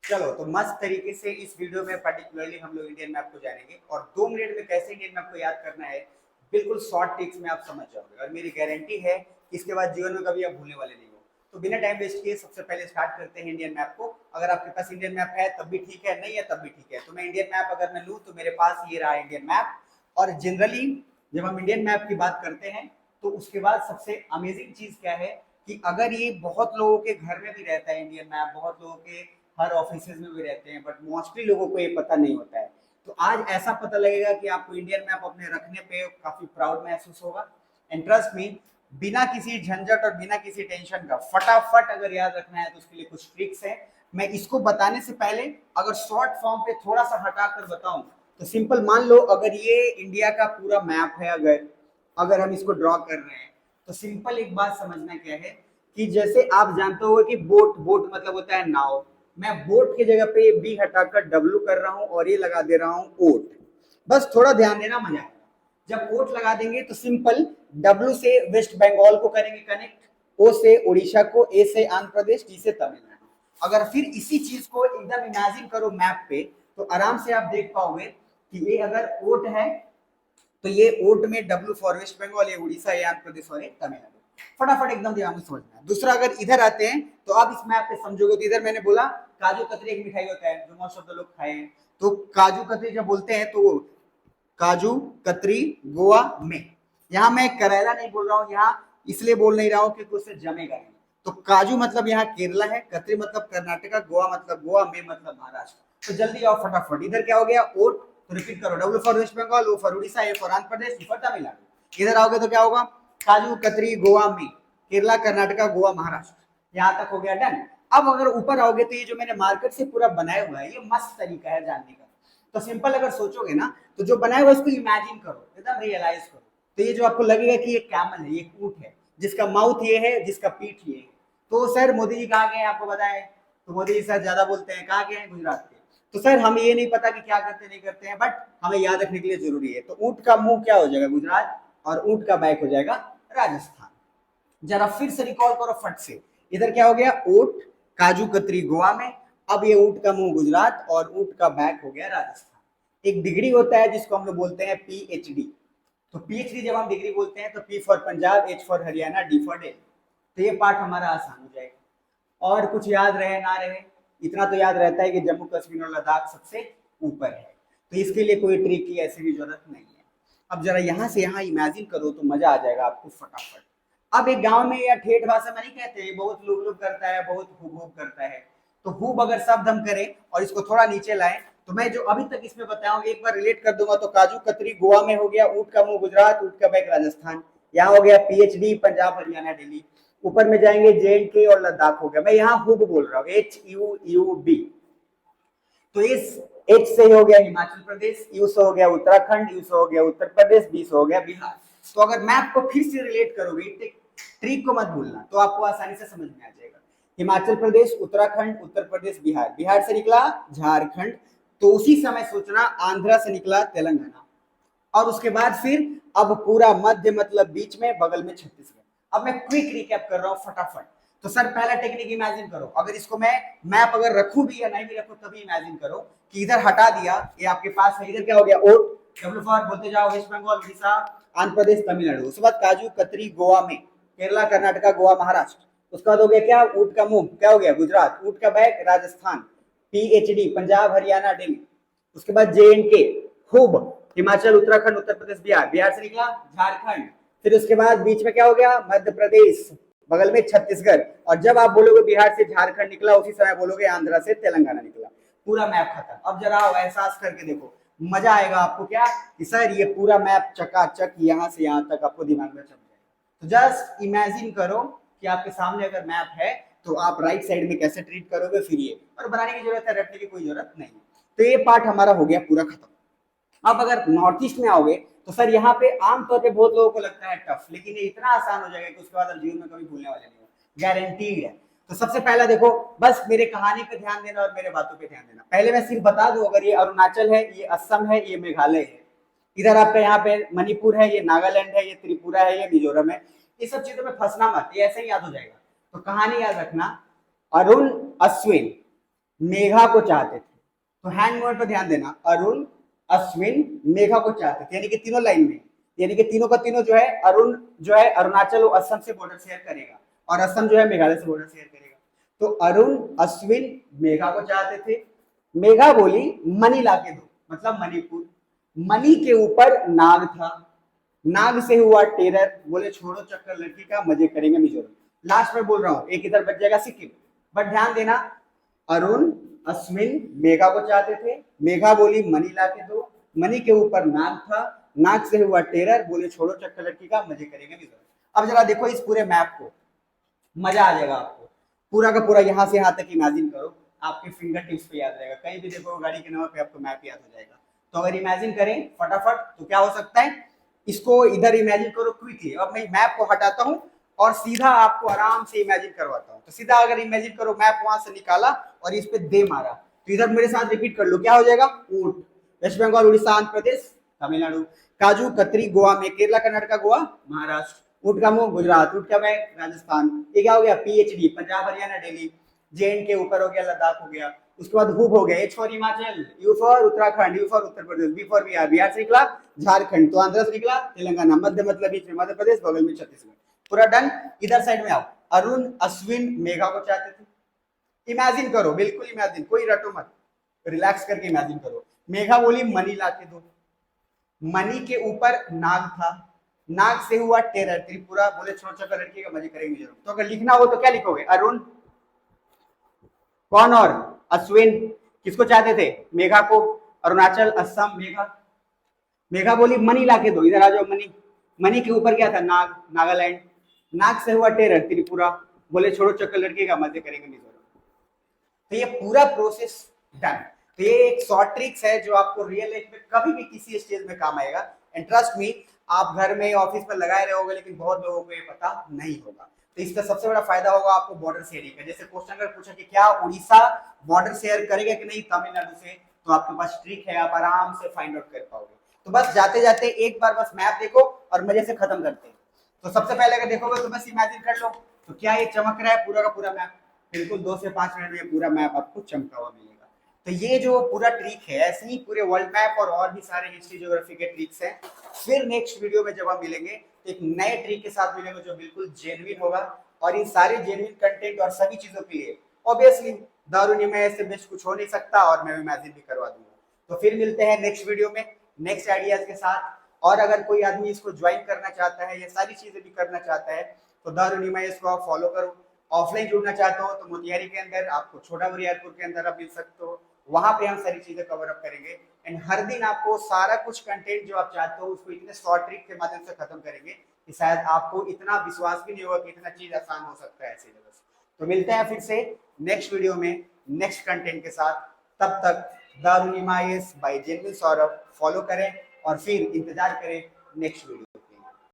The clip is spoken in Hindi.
चलो तो मस्त तरीके से इस वीडियो में पर्टिकुलरली हम लोग इंडियन मैप को जानेंगे और 2 मिनट में कैसे इंडियन मैप को याद करना है। बिल्कुल शॉर्ट ट्रिक्स में आप समझ जाओगे और मेरी गारंटी है कि इसके बाद जीवन में कभी आप भूलने वाले नहीं हो। तो बिना टाइम वेस्ट किए सबसे पहले स्टार्ट करते हैं इंडियन मैप को। अगर आपके पास इंडियन मैप है तब भी ठीक है, नहीं है तब भी ठीक है। तो मैं इंडियन मैप अगर मैं लूँ तो मेरे पास ये रहा इंडियन मैप। और जनरली जब हम इंडियन मैप की बात करते हैं तो उसके बाद सबसे अमेजिंग चीज क्या है कि अगर ये बहुत लोगों के घर में भी रहता है इंडियन मैप, बहुत लोगों के हर ऑफिस में भी रहते हैं, बट मोस्टली लोगों को ये पता नहीं होता है। तो आज ऐसा पता लगेगा कि आपको इंडियन मैप अपने रखने पे काफी प्राउड महसूस होगा। एंड ट्रस्ट मी, बिना किसी झंझट और बिना किसी टेंशन का फटाफट अगर याद रखना है तो उसके लिए कुछ ट्रिक्स है। मैं इसको बताने से पहले अगर शॉर्ट फॉर्म पे थोड़ा सा हटा कर बताऊं तो सिंपल मान लो अगर ये इंडिया का पूरा मैप है, अगर अगर हम इसको ड्रॉ कर रहे हैं तो सिंपल एक बात समझना क्या है कि जैसे आप जानते हो कि बोट बोट मतलब होता है नाव। मैं बोट की जगह पे बी हटाकर डब्ल्यू कर रहा हूं और ये लगा दे रहा हूं ओट। बस थोड़ा ध्यान देना, मजा आएगा। जब ओट लगा देंगे तो सिंपल डब्ल्यू से वेस्ट बंगाल को करेंगे कनेक्ट, ओ से उड़ीसा को, ए से आंध्र प्रदेश, टी से तमिलनाडु। अगर फिर इसी चीज को एकदम इमेजिन करो मैप पे तो आराम से आप देख पाओगे कि ये अगर ओट है तो ये ओट में डब्ल्यू फॉर वेस्ट बंगाल, ये उड़ीसा, ये आंध्र प्रदेश और ये तमिलनाडु। फटाफट एकदम दिमाग में समझना है। दूसरा, अगर इधर आते हैं तो आप इस मैप पे समझोगे तो इधर मैंने बोला काजू कतरी एक मिठाई होता है जो मोस्ट ऑफ द लोग खाए हैं। तो काजू कतरी जब बोलते हैं तो काजू कतरी गोवा में, यहाँ मैं करेला नहीं बोल रहा हूँ, यहाँ इसलिए बोल नहीं रहा हूँ क्योंकि उससे जमेगा नहीं। तो काजू मतलब यहाँ केरला है, कतरी मतलब कर्नाटका, गोवा मतलब गोवा, में मतलब महाराष्ट्र। तो जल्दी आओ फटाफट। इधर क्या हो गया ओट, तो रिपीट करो, W for West Bengal, O for Orissa, A for Andhra Pradesh, T for Tamil Nadu. इधर आओगे तो क्या होगा काजू कतरी गोवा में, केरला कर्नाटका गोवा महाराष्ट्र। यहाँ तक हो गया डन। अब अगर ऊपर आओगे तो ये जो मैंने मार्केट से पूरा बनाया हुआ है ये मस्त तरीका है जानने का। तो सिंपल अगर सोचोगे ना तो जो बनाया हुआ इसको इमेजिन करो, एकदम रियलाइज करो। तो ये जो आपको लगेगा कि ये कैमल है, ये ऊंट है, जिसका माउथ ये है, जिसका पीठ ये है। तो सर मोदी जी कहाँ गए आपको बताए? तो मोदी जी सर ज्यादा बोलते हैं, कहाँ गए हैं? गुजरात के। तो सर हमें ये नहीं पता कि क्या करते नहीं करते हैं, बट हमें याद रखने के लिए जरूरी है। तो ऊंट का मुंह क्या हो जाएगा? गुजरात, और ऊंट का बैक हो जाएगा राजस्थान। जरा फिर से रिकॉल करो फट से। इधर क्या हो गया ऊंट, काजू कतरी गोवा में, अब ये ऊंट का मुंह गुजरात और ऊंट का बैक हो गया राजस्थान। एक डिग्री होता है जिसको हम लोग बोलते हैं पीएचडी। तो पीएचडी जब हम डिग्री बोलते हैं तो P for Punjab, H for Haryana, D for Delhi. तो ये पार्ट हमारा आसान हो जाएगा। और कुछ याद रहे ना रहे, इतना तो याद रहता है कि जम्मू कश्मीर और लद्दाख सबसे ऊपर है। तो इसके लिए कोई ट्रिक की ऐसी भी जरूरत नहीं है। अब जरा यहाँ से यहाँ इमेजिन करो तो मजा आ जाएगा आपको फटाफट। अब एक गांव में या ठेठ भाषा में नहीं कहते हैं, बहुत लुक लुक करता है, बहुत हुब हुब करता है। तो हुब अगर शब्द हम करें और इसको थोड़ा नीचे लाएं तो मैं जो अभी तक इसमें बताऊं एक बार रिलेट कर दूंगा। तो काजू कतरी गोवा में हो गया, ऊंट का मुंह गुजरात, ऊंट का बैक राजस्थान। यहाँ हो गया पीएचडी पंजाब हरियाणा दिल्ली। ऊपर में जाएंगे जे&के और लद्दाख हो गया। मैं यहाँ हुब बोल रहा हूँ, HUUB। तो इस एच से हो गया हिमाचल प्रदेश, यू से हो गया उत्तराखंड, यू से हो गया उत्तर प्रदेश, बी से हो गया बिहार। तो अगर मैप को फिर से रिलेट करोगे, ट्रिक को मत भूलना, तो आपको आसानी से समझ में आ जाएगा। हिमाचल प्रदेश, उत्तराखंड, उत्तर प्रदेश, बिहार, बिहार से निकला झारखंड, तो उसी समय सोचना आंध्रा से निकला तेलंगाना, और उसके बाद फिर अब पूरा मध्य मतलब बीच में बगल में छत्तीसगढ़। अब मैं क्विक रिकैप कर रहा हूं फटाफट। तो सर पहला टेक्निक इमेजिन करो, अगर इसको मैं मैप अगर रखूं भी या नहीं भी रखूं तभी इमेजिन करो कि इधर हटा दिया, ये आपके पास है, इधर क्या हो गया ओट, डब्ल्यू फॉर बोलते जाओ वेस्ट बंगाल, उड़ीसा, आंध्र प्रदेश, तमिलनाडु। उसके बाद काजू कतरी गोवा में, केरला कर्नाटका गोवा महाराष्ट्र। उसके बाद हो गया क्या ऊंट का मुंह, क्या हो गया गुजरात, ऊंट का बैक राजस्थान, पीएचडी पंजाब हरियाणा दिल्ली। उसके बाद जे&के खूब, हिमाचल उत्तराखंड उत्तर प्रदेश बिहार, बिहार से निकला झारखंड। फिर उसके बाद बीच में क्या हो गया मध्य प्रदेश, बगल में छत्तीसगढ़। और जब आप बोलोगे बिहार से झारखंड निकला उसी समय बोलोगे आंध्रा से तेलंगाना निकला। पूरा मैप खत्म। अब जरा एहसास करके देखो, मजा आएगा आपको क्या कि सर ये पूरा मैप चकाचक यहाँ से यहाँ तक आपको दिमाग में चल जाएगा। तो जस्ट इमेजिन करो कि आपके सामने अगर मैप है तो आप राइट साइड में कैसे ट्रीट करोगे, फिर ये और बनाने की जरूरत है, रटने की कोई जरूरत नहीं। तो ये पार्ट हमारा हो गया पूरा खत्म। अब अगर नॉर्थ ईस्ट में आओगे तो सर यहाँ पे आमतौर पे बहुत लोगों को लगता है टफ, लेकिन ये इतना आसान हो जाएगा कि उसके बाद आप जीवन में कभी भूलने वाले नहीं हो, गारंटीड है। तो सबसे पहला देखो, बस मेरे कहानी पे ध्यान देना और मेरे बातों पे ध्यान देना। पहले मैं सिर्फ बता दूं, अगर ये अरुणाचल है, ये असम है, ये मेघालय है, इधर आपका यहाँ पे मणिपुर है, ये नागालैंड है, ये त्रिपुरा है, ये मिजोरम है। ये सब चीजों में फंसना मत, ये ऐसे ही याद हो जाएगा। तो कहानी याद रखना, अरुण अश्विन, मेघा को चाहते थे। तो हैंड मूवमेंट पर ध्यान देना, अरुण, अश्विन, मेघा को चाहते थे, यानी कि तीनों लाइन में, यानी कि तीनों का तीनों जो है, अरुण जो है अरुणाचल और असम से बॉर्डर शेयर करेगा और असम जो है मेघालय से बॉर्डर शेयर करेगा। तो अरुण, अश्विन, मेघा को चाहते थे। मेघा बोली मनी ला के दो, मतलब मणिपुर। मनी के ऊपर नाग था, नाग से हुआ टेरर, बोले छोड़ो चक्कर लड़की का, मजे करेंगे मिजोरम। लास्ट में बोल रहा हूं, एक इधर बच जाएगा सिक्किम। बट ध्यान देना, अरुण, अश्विन, मेघा को चाहते थे। मेघा बोली मनी ला के दो, मनी के ऊपर नाग था, नाग से हुआ टेरर, बोले छोड़ो चक्कर लड़की का, मजे करेंगे मिजोरम। अब जरा देखो इस पूरे मैप को, मजा आ जाएगा आपको। पूरा का पूरा यहाँ से यहाँ तक इमेजिन करो, आपके फिंगर टिप्स पे याद रहेगा। कहीं भी देखो गाड़ी के नंबर पे आपको मैप याद हो जाएगा। तो अगर इमेजिन करें फटाफट तो क्या हो सकता है, इसको इधर इमेजिन करो क्विकली। अब मैं मैप को हटाता हूँ और सीधा आपको आराम से इमेजिन करवाता हूँ। तो सीधा अगर इमेजिन करो, मैप वहां से निकाला और इस पे दे मारा, तो इधर मेरे साथ रिपीट कर लो, क्या हो जाएगा, ऊंट, वेस्ट बंगाल, उड़ीसा, आंध्र प्रदेश, तमिलनाडु, काजू कतरी गोवा में, केरला कर्नाटक गोवा महाराष्ट्र, ऊट का मुंह गुजरात, ऊट का बैग राजस्थान। ये क्या हो गया, पीएचडी पंजाब हरियाणा दिल्ली, जेएंड के ऊपर हो गया लद्दाख हो गया। उसके बाद हुब हो गया, H for Himachal, U for Uttarakhand, U for Uttar Pradesh, B for Bihar, Bihar से निकला झारखंड, तो आंध्र से निकला तेलंगाना, मध्य मतलब बीच में मध्य प्रदेश, बगल में छत्तीसगढ़। पूरा डन। इधर साइड में आओ, अरुण, अश्विन, मेघा को चाहते थे। इमेजिन करो, बिल्कुल इमेजिन, कोई रटो मत, रिलैक्स करके इमेजिन करो। मेघा बोली मनी ला के दो, मनी के ऊपर नाग था, नाग से हुआ टेरर त्रिपुरा, बोले छोड़ चक्कर लड़की का, मजे करेंगे जरूर। तो अगर लिखना हो तो क्या लिखोगे, अरुण, कौन और अश्विन, किसको चाहते थे, मेघा को, अरुणाचल, असम, मेघा। मेघा बोली मनी ला के दो, इधर आ जाओ, मनी, मनी के ऊपर क्या था, नाग, नागालैंड, नाग से हुआ टेरर त्रिपुरा, बोले छोड़ो चक्कर लड़की का, मजे करेंगे मिजोरम। तो ये पूरा प्रोसेस डन। तो ये एक शॉर्ट ट्रिक्स है जो आपको रियल लाइफ में कभी भी किसी स्टेज में काम आएगा। एंड ट्रस्ट मी, आप घर में ऑफिस पर लगाए रहोगे लेकिन बहुत लोगों को ये पता नहीं होगा। तो इसका सबसे बड़ा फायदा होगा आपको बॉर्डर शेयरिंग का। जैसे क्वेश्चन अगर पूछा कि क्या उड़ीसा बॉर्डर शेयर करेगा कि नहीं तमिलनाडु से, तो आपके पास ट्रिक है, आप आराम से फाइंड आउट कर पाओगे। तो बस जाते जाते एक बार बस मैप देखो और मजे से खत्म करते हैं। तो सबसे पहले अगर देखोगे तो बस इमेजिन कर लो, तो क्या ये चमक रहा है पूरा का पूरा मैप, बिल्कुल 2 से 5 मिनट में पूरा मैप आपको चमका हुआ मिलेगा। तो ये जो पूरा ट्रिक है, ऐसे ही पूरे वर्ल्ड मैप और भी सारे हिस्ट्री ज्योग्राफी के ट्रिक्स हैं। फिर नेक्स्ट वीडियो में जब हम मिलेंगे तो एक नए ट्रिक के साथ मिलेंगे जो बिल्कुल जेन्युइन होगा। और इन सारे जेन्युइन कंटेंट और सभी चीजों के लिए ऑब्वियसली दारुनिमय से बेस्ट कुछ हो नहीं सकता, और मैं इमेजिन भी करवा दूंगा। तो फिर मिलते हैं नेक्स्ट वीडियो में नेक्स्ट आइडियाज के साथ। और अगर कोई आदमी इसको ज्वाइन करना चाहता है, ये सारी चीजें भी करना चाहता है, तो दारुनिमय इसको आप फॉलो करो। ऑफलाइन जुड़ना चाहते हो तो मोतिहारी के अंदर आपको छोटा बरियारपुर के अंदर आप मिल सकते हो, वहां पे हम सारी चीजें कवर अप करेंगे। एंड हर दिन आपको सारा कुछ कंटेंट जो आप चाहते हो उसको इतने शॉर्ट ट्रिक के माध्यम से खत्म करेंगे कि शायद आपको इतना विश्वास भी नहीं होगा कि इतना चीज आसान हो सकता है ऐसी जगह से। तो मिलते हैं फिर से नेक्स्ट वीडियो में नेक्स्ट कंटेंट के साथ। तब तक दारुनिमाइस बाय जेन्युइन सौरभ फॉलो करें और फिर इंतजार करें नेक्स्ट वीडियो।